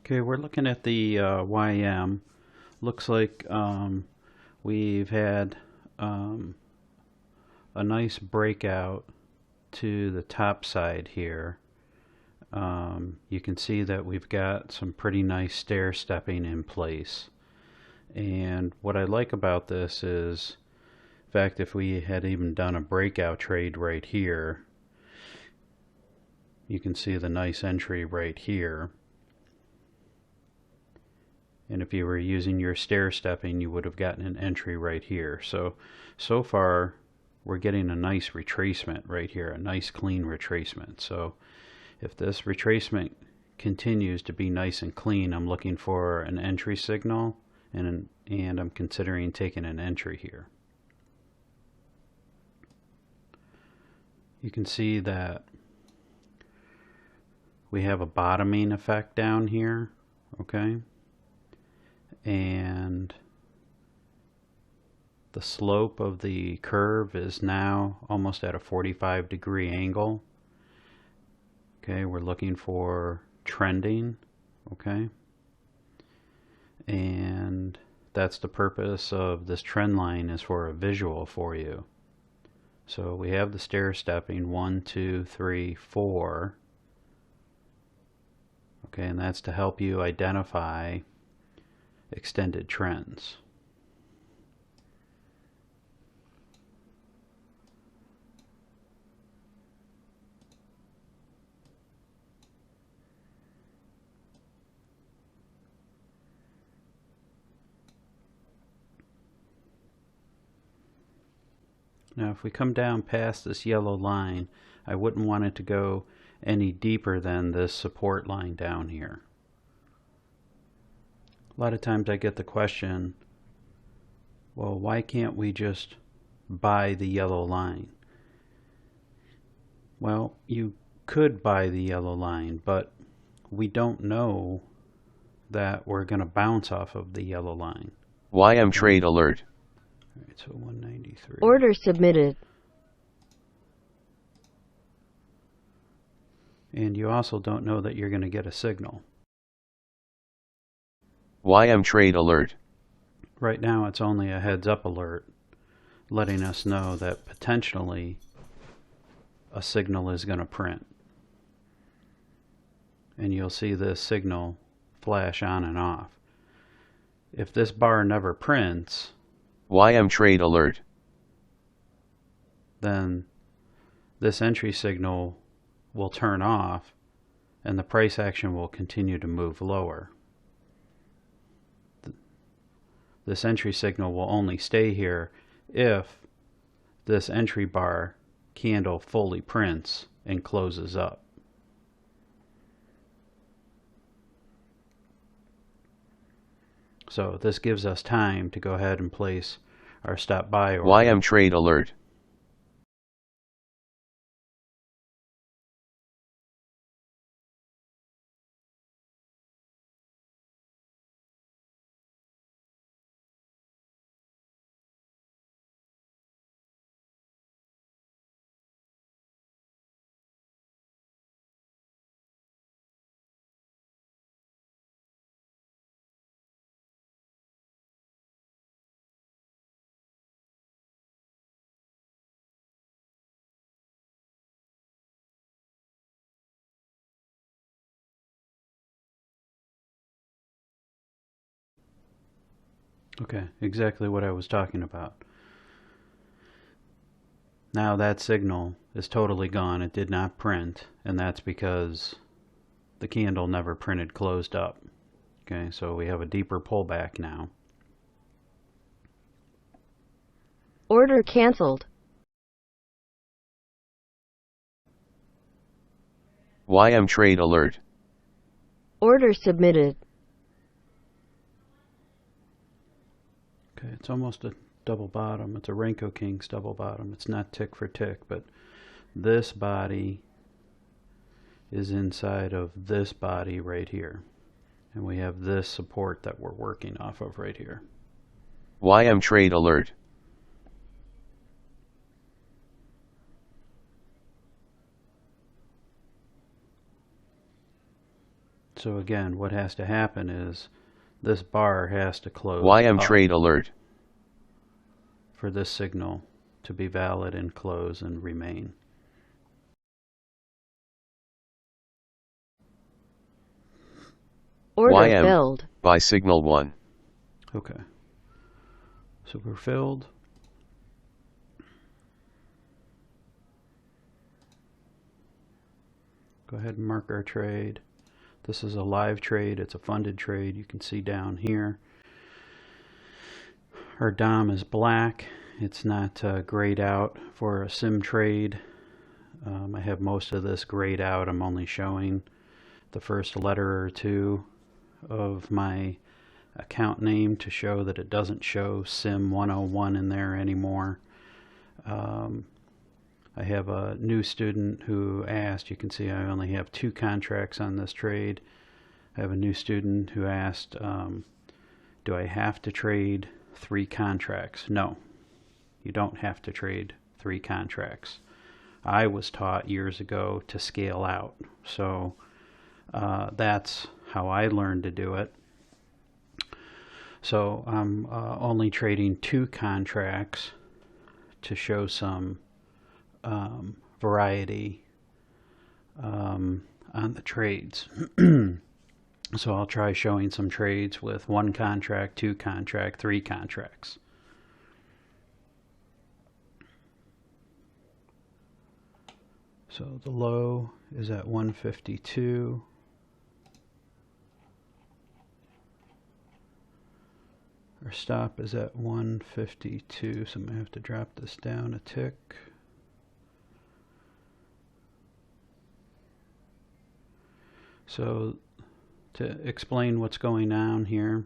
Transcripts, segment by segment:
Okay, we're looking at the YM. Looks like we've had a nice breakout to the top side here. You can see that we've got some pretty nice stair stepping in place. And what I like about this is, in fact, if we had even done a breakout trade right here, you can see the nice entry right here. And if you were using your stair stepping, you would have gotten an entry right here. So far, we're getting a nice retracement right here, a nice clean retracement. So if this retracement continues to be nice and clean, I'm looking for an entry signal, and I'm considering taking an entry here. You can see that we have a bottoming effect down here, okay? And the slope of the curve is now almost at a 45-degree angle. Okay, we're looking for trending, okay? And that's the purpose of this trend line, is for a visual for you. So we have the stair stepping 1, 2, 3, 4. Okay, and that's to help you identify extended trends. Now if we come down past this yellow line, I wouldn't want it to go any deeper than this support line down here. A lot of times I get the question, well, why can't we just buy the yellow line? Well, you could buy the yellow line, but we don't know that we're going to bounce off of the yellow line. YM trade alert. All right, so 193. Order submitted. And you also don't know that you're going to get a signal. YM trade alert. Right now it's only a heads up alert, letting us know that potentially a signal is going to print. And you'll see this signal flash on and off. If this bar never prints, YM trade alert, then this entry signal will turn off and the price action will continue to move lower. This entry signal will only stay here if this entry bar candle fully prints and closes up. So this gives us time to go ahead and place our stop buy order. YM trade alert. Okay, exactly what I was talking about. Now that signal is totally gone. It did not print, and that's because the candle never printed closed up. Okay, so we have a deeper pullback now. Order canceled. YM trade alert. Order submitted. Okay, it's almost a double bottom. It's a Renko Kings Double Bottom. It's not tick for tick, but this body is inside of this body right here. And we have this support that we're working off of right here. YM trade alert. So again, what has to happen is this bar has to close YM up trade alert. for this signal to be valid and close and remain. Order YM filled. buy signal 1. Okay. So we're filled. Go ahead and mark our trade. This is a live trade. It's a funded trade. You can see down here. Our DOM is black. It's not grayed out for a sim trade. I have most of this grayed out. I'm only showing the first letter or two of my account name to show that it doesn't show sim 101 in there anymore. I have a new student who asked, you can see I only have 2 contracts on this trade. I have a new student who asked, do I have to trade 3 contracts? No, you don't have to trade 3 contracts. I was taught years ago to scale out, so that's how I learned to do it. So I'm only trading 2 contracts to show some variety on the trades. So I'll try showing some trades with 1 contract, 2 contract, 3 contracts. So the low is at 152. Our stop is at 152, so I'm going to have to drop this down a tick. So to explain what's going on here,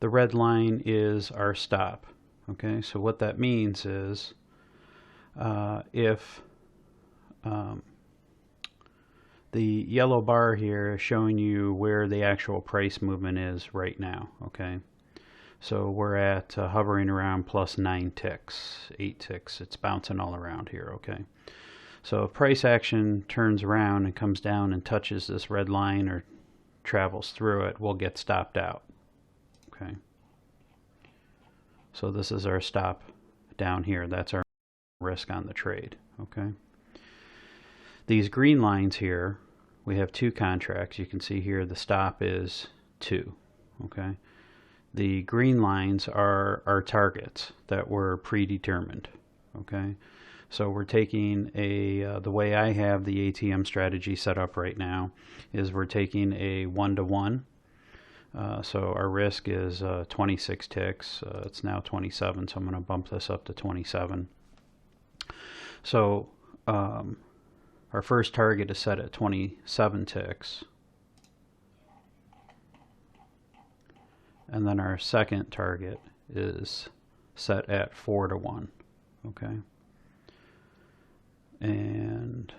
the red line is our stop. Okay, so what that means is if the yellow bar here is showing you where the actual price movement is right now. Okay, so we're at hovering around plus 9 ticks, 8 ticks. It's bouncing all around here. Okay, so if price action turns around and comes down and touches this red line or travels through it, we'll get stopped out. Okay, so this is our stop down here. That's our risk on the trade. Okay, these green lines here, we have 2 contracts. You can see here the stop is 2. Okay, the green lines are our targets that were predetermined. Okay, so we're taking the way I have the ATM strategy set up right now is we're taking a 1-to-1. So our risk is 26 ticks. It's now 27, so I'm going to bump this up to 27. So our first target is set at 27 ticks. And then our second target is set at 4-to-1. Okay. And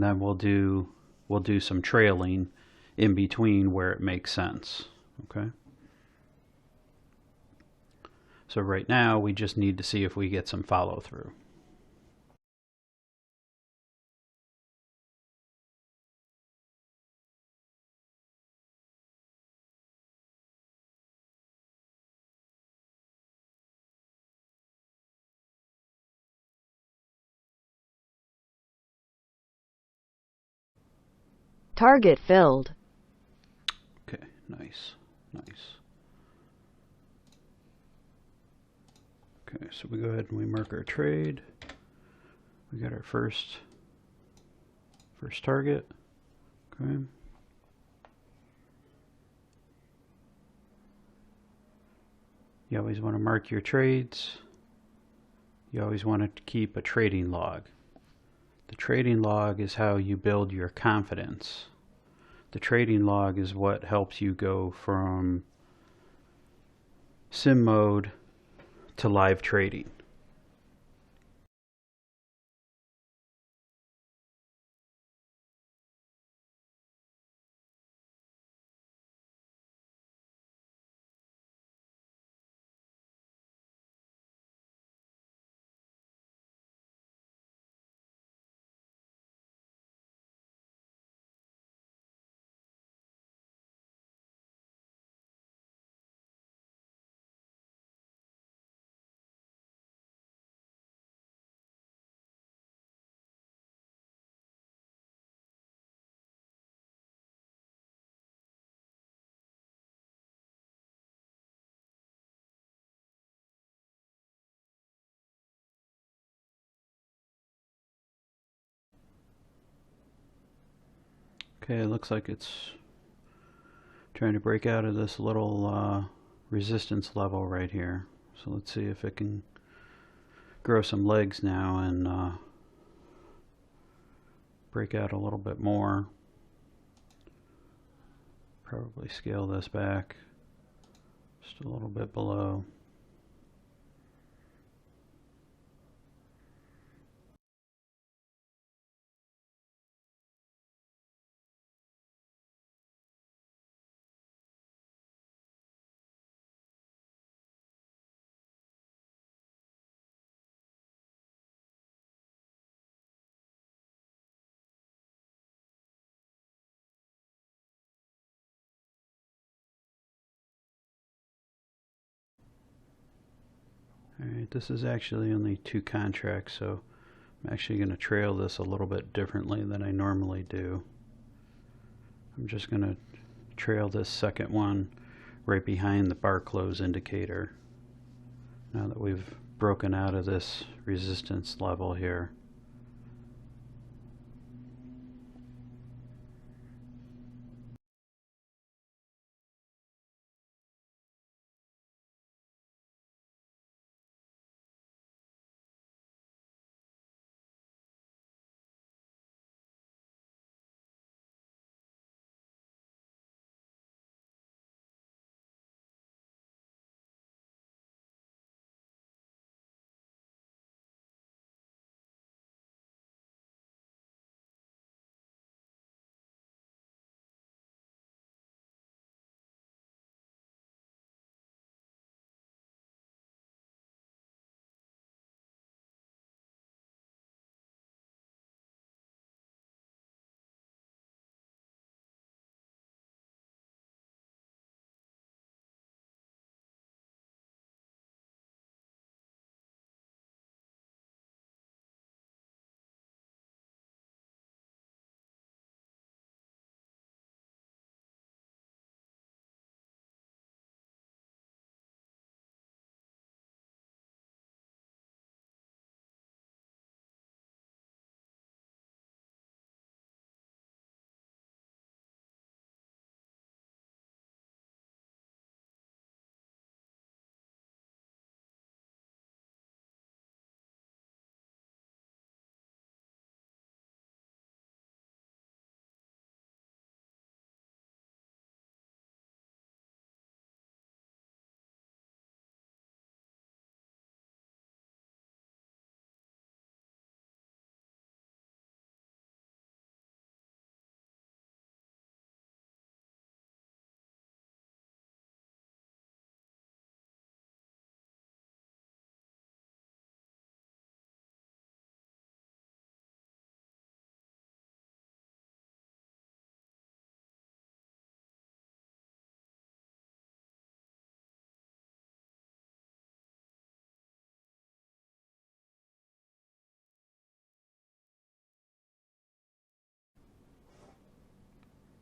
then we'll do some trailing in between where it makes sense. Okay. So right now we just need to see if we get some follow through. Target filled. Okay, nice, nice. Okay, so we go ahead and we mark our trade. We got our first target. Okay. You always want to mark your trades. You always want to keep a trading log. The trading log is how you build your confidence. The trading log is what helps you go from sim mode to live trading. Okay, it looks like it's trying to break out of this little resistance level right here. So let's see if it can grow some legs now and break out a little bit more. Probably scale this back just a little bit below. Alright, this is actually only 2 contracts, so I'm actually going to trail this a little bit differently than I normally do. I'm just going to trail this second one right behind the bar close indicator. Now that we've broken out of this resistance level here.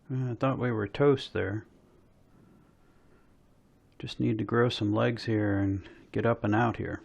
I thought we were toast there. Just need to grow some legs here and get up and out here.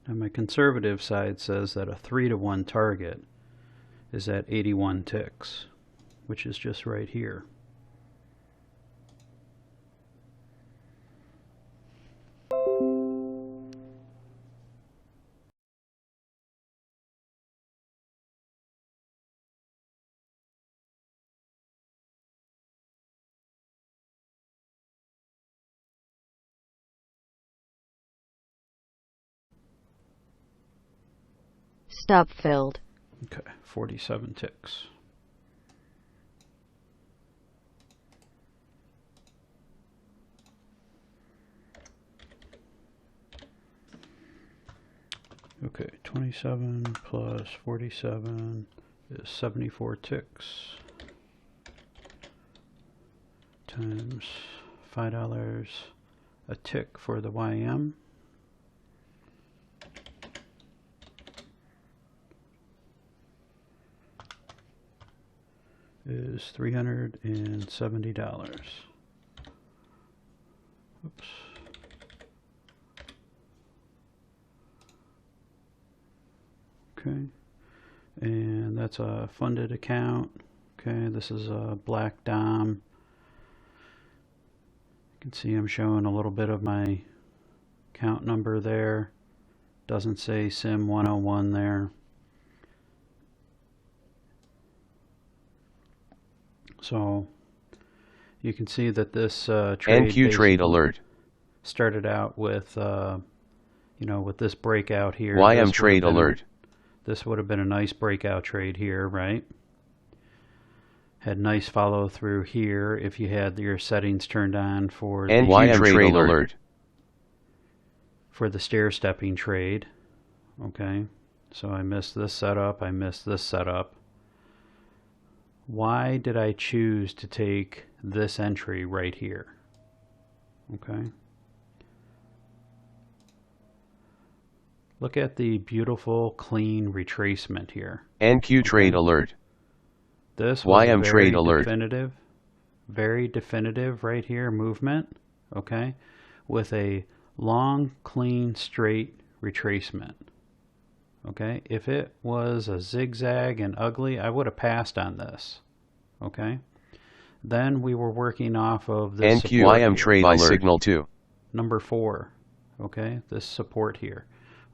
And my conservative side says that a 3-to-1 target is at 81 ticks, which is just right here. Stop filled. Okay, 47 ticks. Okay, 27 plus 47 is 74 ticks times $5 a tick for the YM. Is $370. Oops. Okay, and that's a funded account. Okay, this is a black DOM. You can see I'm showing a little bit of my account number there. Doesn't say SIM 101 there. So you can see that this trade NQ trade alert. started out with with this breakout here. YM trade alert. This would have been a nice breakout trade here, right? Had nice follow through here if you had your settings turned on for NQ trade alert. For the stair stepping trade. Okay, so I missed this setup, I missed this setup. Why did I choose to take this entry right here? Okay. Look at the beautiful clean retracement here. NQ trade alert. This was YM a trade alert. Very definitive right here movement, okay, with a long, clean, straight retracement. Okay, if it was a zigzag and ugly, I would have passed on this. Okay, then we were working off of this NQ YM trade alert. Signal 2. Number 4. Okay, this support here.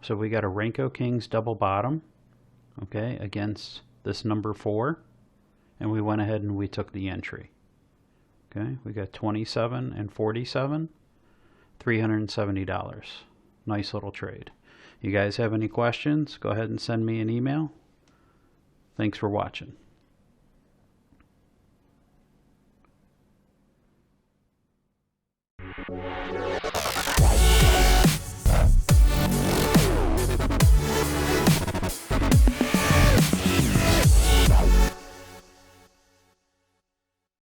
So we got a Renko Kings Double Bottom, okay, against this number 4, and we went ahead and we took the entry. Okay, we got 27 and 47, $370. Nice little trade. You guys have any questions? Go ahead and send me an email. Thanks for watching.